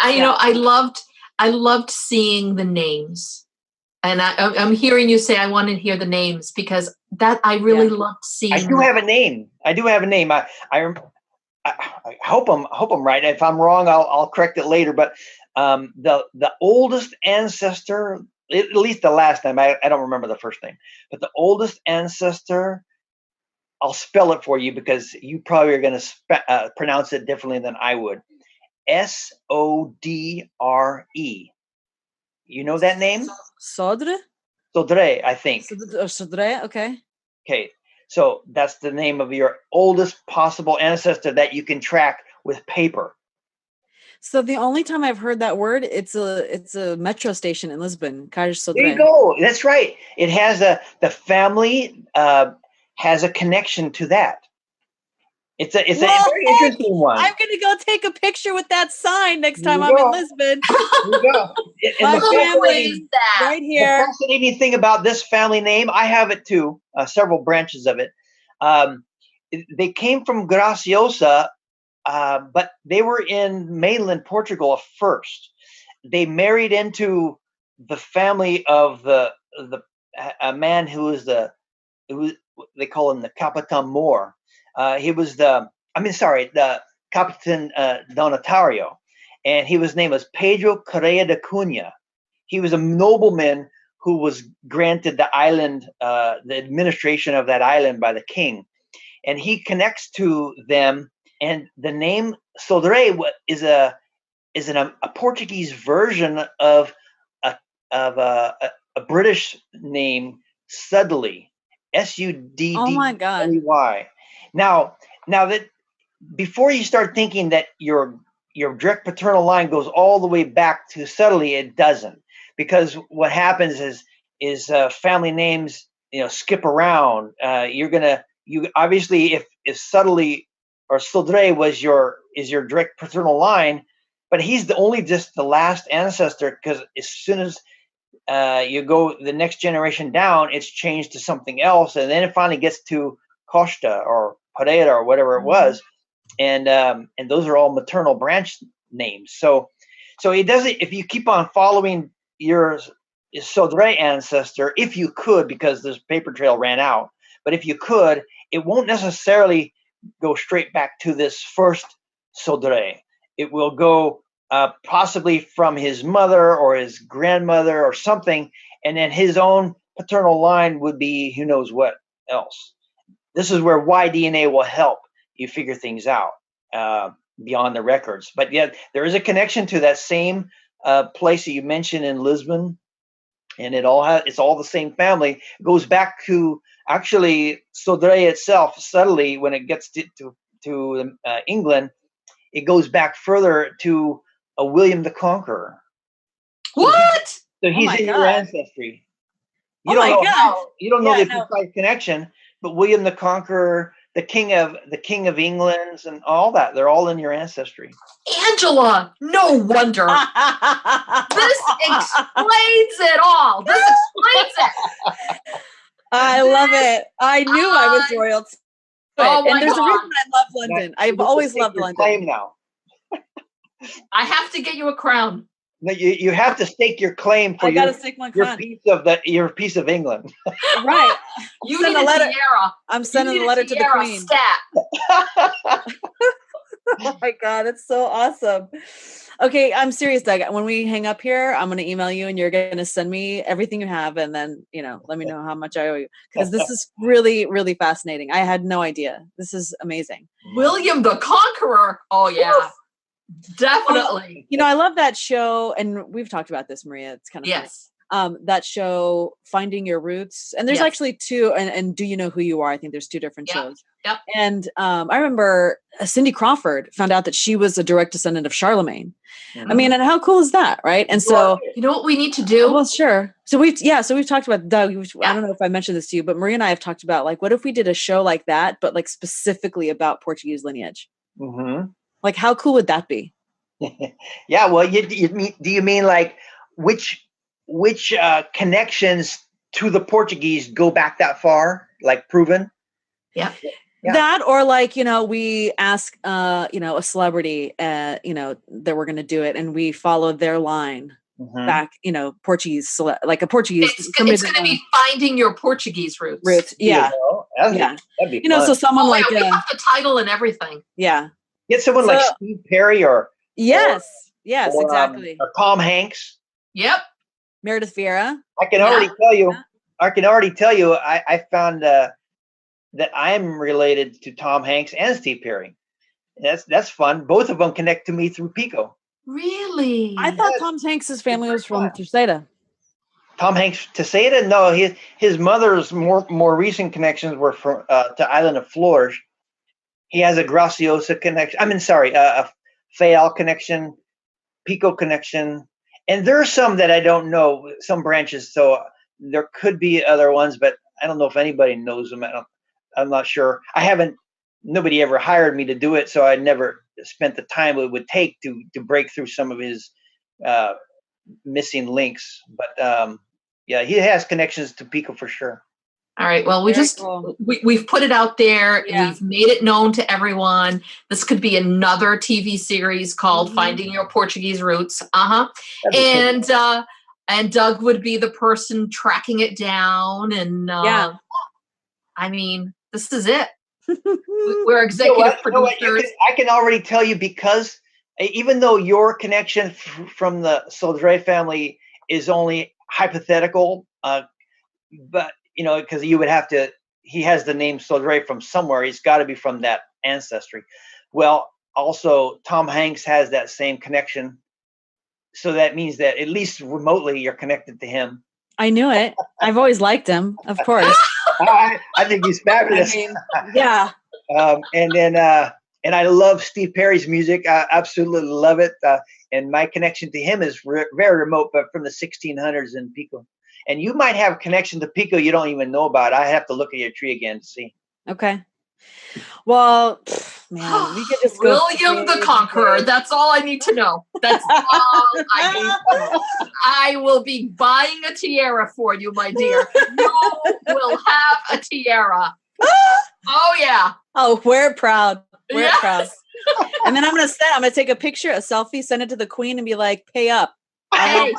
I loved seeing the names, and I'm hearing you say I want to hear the names, because that I really loved seeing. I do have a name. I hope I'm right. If I'm wrong, I'll correct it later. But the oldest ancestor, at least the last name, I don't remember the first name, but the oldest ancestor, I'll spell it for you because you probably are going to pronounce it differently than I would. Sodre. You know that name? Sodre? Sodre, I think. Sodre, okay. Okay, so that's the name of your oldest possible ancestor that you can track with paper. So the only time I've heard that word, it's a metro station in Lisbon. There you go. That's right. It has the family has a connection to that. It's a very interesting one. I'm gonna go take a picture with that sign next time I'm in Lisbon. There you go. My family right here. The fascinating thing about this family name, I have it too. Several branches of it. They came from Graciosa, but they were in mainland Portugal first. They married into the family of a man who they call him the Capitan Mor. He was the Capitan Donatario, and his name was Pedro Correa de Cunha. He was a nobleman who was granted the island, the administration of that island by the king, and he connects to them. And the name Sodre is a Portuguese version of a British name, Sudley, Suddley. Oh my God! Now that before you start thinking that your direct paternal line goes all the way back to Sudley, it doesn't, because what happens is family names skip around. You obviously if Sudley or Sodre is your direct paternal line, but he's just the last ancestor, because as soon as you go the next generation down, it's changed to something else, and then it finally gets to Costa or Pereira or whatever it was, and those are all maternal branch names. So it doesn't. If you keep on following your Sodre ancestor, if you could, because this paper trail ran out, but if you could, it won't necessarily go straight back to this first Sodre. It will go possibly from his mother or his grandmother or something, and then his own paternal line would be who knows what else. This is where Y-DNA will help you figure things out beyond the records. But yet there is a connection to that same place that you mentioned in Lisbon, and it's all the same family. It goes back to actually Sodré itself. Subtly, when it gets to England, it goes back further to William the Conqueror. What? So he's in your ancestry. You don't know the precise connection, but William the Conqueror, the king of England, and all that, they're all in your ancestry. Angela, no wonder. This explains it all. This explains it. I love it. I knew I was royalty. And there's a reason I love London. I've always loved London. Claim now. I have to get you a crown. No, you have to stake your claim for your piece of England. Right. You need a tiara. I'm sending a letter to the Queen. Stat. Oh my God, it's so awesome. Okay, I'm serious, Doug. When we hang up here, I'm going to email you and you're going to send me everything you have, and then, let me know how much I owe you, because this is really, really fascinating. I had no idea. This is amazing. William the Conqueror. Oh yeah. Yes. Definitely. I love that show, and we've talked about this, Maria. It's kind of yes. Fun. That show, Finding Your Roots, and there's actually two. And Do You Know Who You Are? I think there's two different shows. Yep. And I remember Cindy Crawford found out that she was a direct descendant of Charlemagne. Mm-hmm. I mean, and how cool is that, right? And so, you know what we need to do? Well, sure. So we've talked about, Doug. I don't know if I mentioned this to you, but Maria and I have talked about, like, what if we did a show like that, but like specifically about Portuguese lineage? Mm-hmm. Like, how cool would that be? Yeah. Well, do you mean like which connections to the Portuguese go back that far, like proven? Yeah. That, or like, we ask, a celebrity, that we're going to do it, and we follow their line back, Portuguese, like a Portuguese. It's going to be Finding Your Portuguese Roots. Yeah. That'd be fun. So someone like we have the title and everything. Yeah. Get someone like Steve Perry or exactly. Or Tom Hanks. Yep. Meredith Vieira. I can already tell you. I found that I'm related to Tom Hanks and Steve Perry. That's fun. Both of them connect to me through Pico. Really? I thought Tom Hanks' family was from Terceira. Tom Hanks, Terceira? No, his mother's more recent connections were from to Island of Flores. He has a Graciosa connection. A Fayal connection, Pico connection, and there's some that I don't know, some branches. So there could be other ones, but I don't know if anybody knows them. I'm not sure. Nobody ever hired me to do it, so I never spent the time it would take to break through some of his missing links. But he has connections to Pico for sure. All right. Well, we've put it out there. Yeah. We've made it known to everyone. This could be another TV series called Finding Your Portuguese Roots. And Doug would be the person tracking it down. And I mean, this is it. We're executive producers. I can already tell you, because even though your connection from the Sodré family is only hypothetical, but because you would have to, he has the name Sodré from somewhere. He's got to be from that ancestry. Well, also Tom Hanks has that same connection. So that means that at least remotely you're connected to him. I knew it. I've always liked him, of course. I think he's fabulous. Yeah. And I love Steve Perry's music. I absolutely love it. And my connection to him is very remote, but from the 1600s in Pico. And you might have a connection to Pico you don't even know about. I have to look at your tree again to see. Okay. Well, man, we could just go William the Conqueror. That's all I need to know. That's all I need to know. I will be buying a tiara for you, my dear. You will have a tiara. Oh yeah. Oh, we're proud. We're proud. And then I'm gonna take a picture, a selfie, send it to the Queen, and be like, "Pay up. I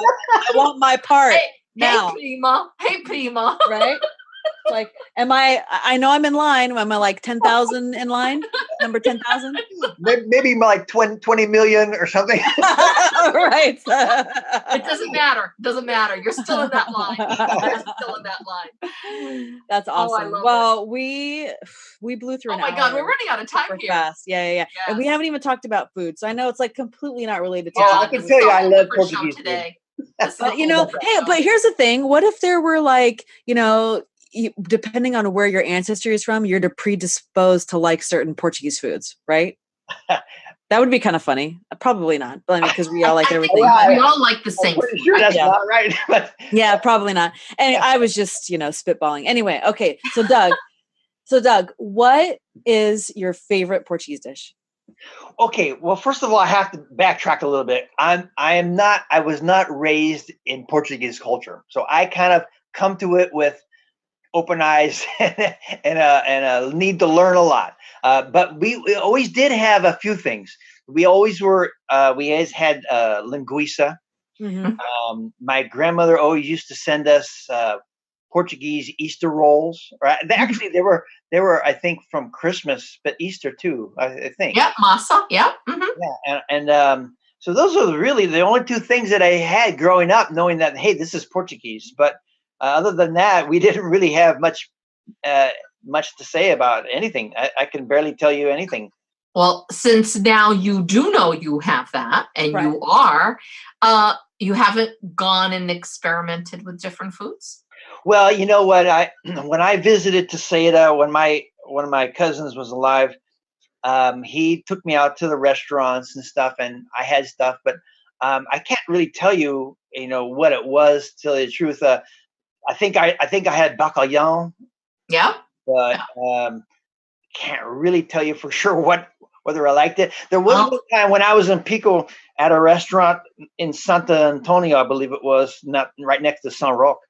want my part now." Hey, Prima. Right? Like, I know I'm in line. Am I like 10,000 in line? Number 10,000? Maybe like 20 million or something. Right. It doesn't matter. Doesn't matter. You're still in that line. You're still in that line. That's awesome. Well, we blew through an hour. Oh my God, we're running out of time here. Fast. Yeah. And we haven't even talked about food. So I know it's like completely not related to I can tell you I love Portuguese today. But but here's the thing. What if there were like, depending on where your ancestry is from, you're predisposed to like certain Portuguese foods, right? That would be kind of funny. Probably not. But I mean, because we all like everything. We all like the same food. Sure that's not right. Yeah, probably not. And I was just, spitballing. Anyway, okay. So Doug, what is your favorite Portuguese dish? Okay, well, first of all, I have to backtrack a little bit. I was not raised in Portuguese culture, so I kind of come to it with open eyes and a need to learn a lot. But we always did have a few things. We always had linguiça. Mm-hmm. My grandmother always used to send us Portuguese Easter rolls. Right? Actually, they were I think from Christmas, but Easter too. I think. Yeah, masa. Yeah. Mm-hmm. Yeah, and so those are really the only two things that I had growing up, knowing that hey, this is Portuguese. But other than that, we didn't really have much to say about anything. I can barely tell you anything. Well, since now you do know you have that, and right. you are, you haven't gone and experimented with different foods? Well, you know what? When I visited Teseda, when one of my cousins was alive, he took me out to the restaurants and stuff, and I had stuff, but I can't really tell you, what it was. To tell you the truth, I think I had bacalhau. Yeah. But can't really tell you for sure whether I liked it. There was one time when I was in Pico at a restaurant in Santa Antonio, I believe it was, not right next to San Roque.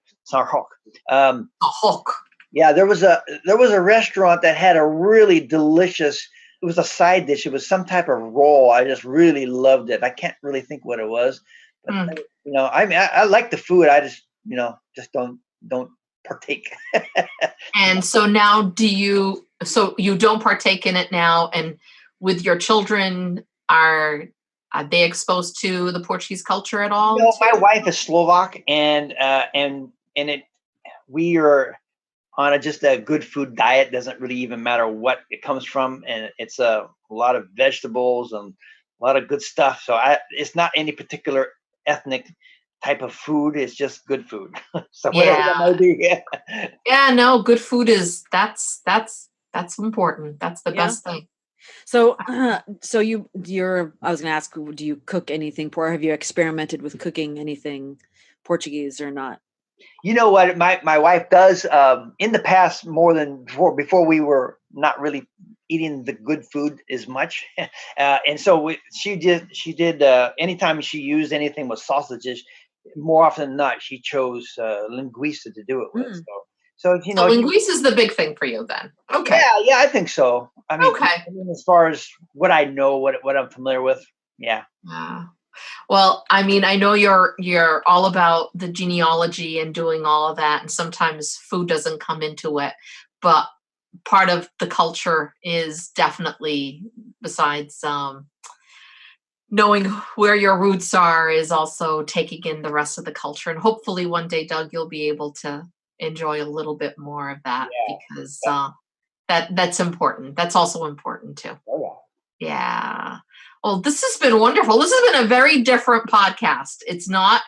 Yeah, there was a restaurant that had a really delicious. It was a side dish. It was some type of roll. I just really loved it. I can't really think what it was, but I like the food. I just just don't partake. And so now so you don't partake in it now, and with your children, are they exposed to the Portuguese culture at all? My wife is Slovak, and we are on just a good food diet. Doesn't really even matter what it comes from, and it's a lot of vegetables and a lot of good stuff. So it's not any particular ethnic type of food. It's just good food. So whatever that might be. Yeah, no, good food that's important. That's the best thing. So I was going to ask, do you cook anything, or have you experimented with cooking anything Portuguese or not? You know what? My wife does in the past more than before we were not really eating the good food as much. And so she did anytime she used anything with sausages, more often than not, she chose linguiça to do it with. So linguiça is the big thing for you then. Okay. Yeah, I think so. I mean, okay. As far as what I know, what I'm familiar with, yeah. Well, I mean, I know you're all about the genealogy and doing all of that, and sometimes food doesn't come into it, but part of the culture is definitely, besides knowing where your roots are, is also taking in the rest of the culture. And hopefully one day, Doug, you'll be able to enjoy a little bit more of that, because that's important. That's also important too. Yeah. Well, this has been wonderful. This has been a very different podcast. It's not,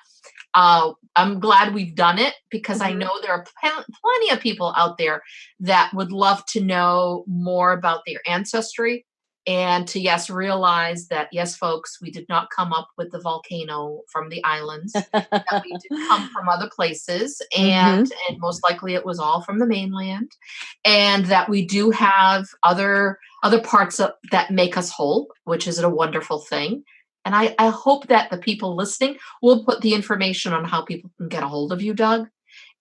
I'm glad we've done it, because I know there are plenty of people out there that would love to know more about their ancestry, and to, realize that, folks, we did not come up with the volcano from the islands. That we did come from other places, and most likely it was all from the mainland, and that we do have other parts that make us whole, which is a wonderful thing. And I hope that the people listening will put the information on how people can get a hold of you, Doug,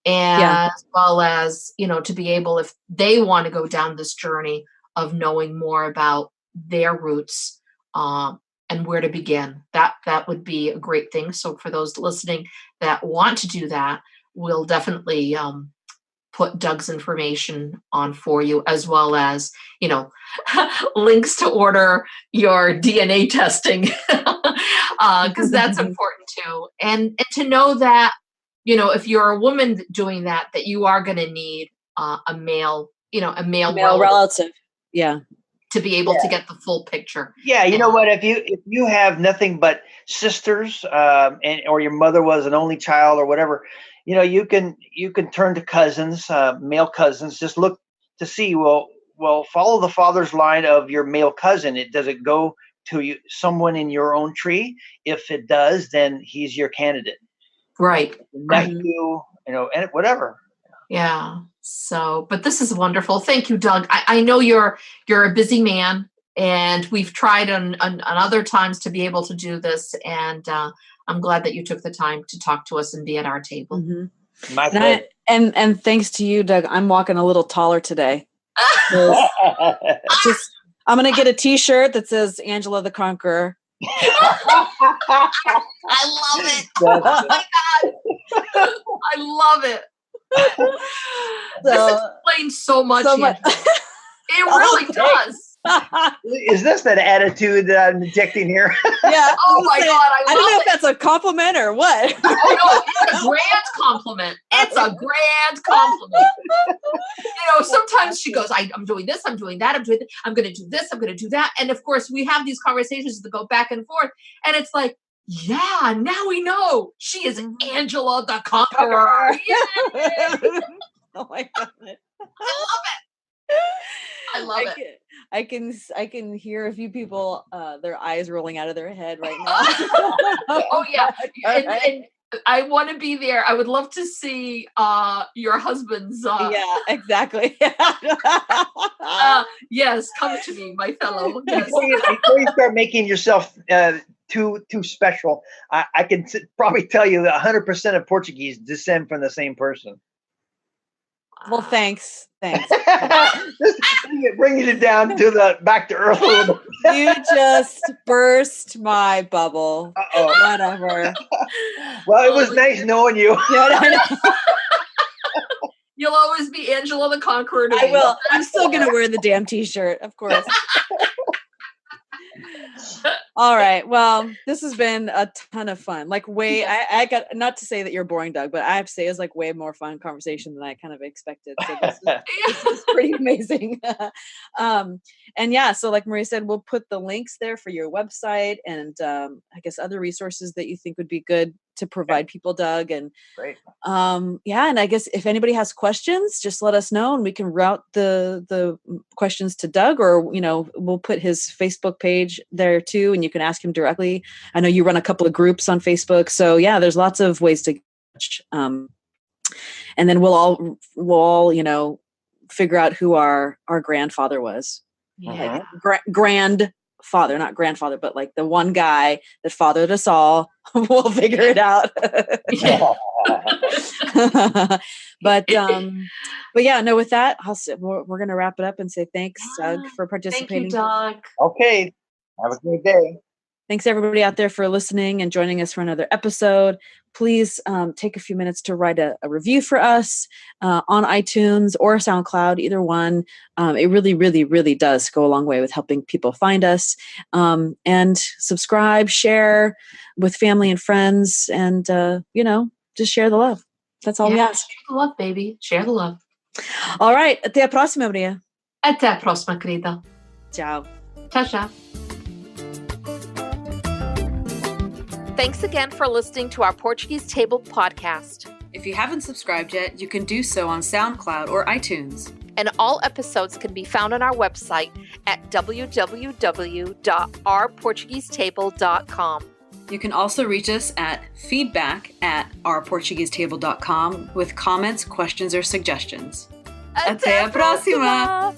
and as well as, to be able, if they want to go down this journey of knowing more about their roots and where to begin, that would be a great thing. So for those listening that want to do that, we'll definitely put Doug's information on for you, as well as, links to order your DNA testing, because that's important too. And to know that, if you're a woman doing that you are going to need a male relative. Yeah. To be able to get the full picture. Yeah, you know what? If you have nothing but sisters, or your mother was an only child or whatever, you can turn to cousins, male cousins. Just look to see. Well, follow the father's line of your male cousin. Does it go to someone in your own tree? If it does, then he's your candidate. Right. Nephew, and whatever. Yeah. So, but this is wonderful. Thank you, Doug. I know you're a busy man, and we've tried on other times to be able to do this. And I'm glad that you took the time to talk to us and be at our table. Mm-hmm. My pleasure. And thanks to you, Doug, I'm walking a little taller today. I'm going to get a t-shirt that says Angela the Conqueror. I love it. Oh my God. I love it. This explains so much. It really does. Is this that attitude that I'm detecting here? Yeah. Oh my God. I don't know if that's a compliment or what. Oh no, it's a grand compliment. It's a grand compliment. Sometimes she goes, I'm doing this, I'm doing that, I'm going to do this, I'm going to do that. And of course, we have these conversations that go back and forth. And it's like, yeah, now we know she is Angela the Conqueror. Oh my God. I love it. I can hear a few people, their eyes rolling out of their head right now. Oh yeah. And I want to be there. I would love to see your husband's. Yeah, exactly. Yes, come to me, my fellow. Yes. Before you start making yourself too special, I can probably tell you that 100% of Portuguese descend from the same person. Well, thanks. Just bringing it down to back to earth a little bit. You just burst my bubble. Whatever. Well, it was nice knowing you. You'll always be Angela the Conqueror. I will. I'm still going to wear the damn t-shirt, of course. All right. Well, this has been a ton of fun. I got, not to say that you're boring, Doug, but I have to say it's way more fun conversation than I kind of expected. So this is pretty amazing. And yeah, so like Maria said, we'll put the links there for your website and I guess other resources that you think would be good to provide people, Doug. And great. Yeah, and I guess if anybody has questions, just let us know and we can route the questions to Doug, or we'll put his Facebook page there too, and you can ask him directly. I know you run a couple of groups on Facebook, so yeah, there's lots of ways to catch. And then we'll all figure out who our grandfather was. Yeah. Grandfather, not grandfather, but like the one guy that fathered us all. We'll figure it out. But yeah, no, with that, we're going to wrap it up and say thanks, Doug, for participating. Thank you, Doug. Okay. Have a great day. Thanks everybody out there for listening and joining us for another episode. Please take a few minutes to write a review for us on iTunes or SoundCloud, either one. It really, really, really does go a long way with helping people find us. And subscribe, share with family and friends, and just share the love. That's all we ask. Share the love, baby. Share the love. All right. Até a próxima, Maria. Até a próxima, querida. Ciao. Ciao, ciao. Thanks again for listening to our Portuguese Table podcast. If you haven't subscribed yet, you can do so on SoundCloud or iTunes. And all episodes can be found on our website at www.ourportuguesetable.com. You can also reach us at feedback@ourportuguesetable.com with comments, questions, or suggestions. Até a próxima!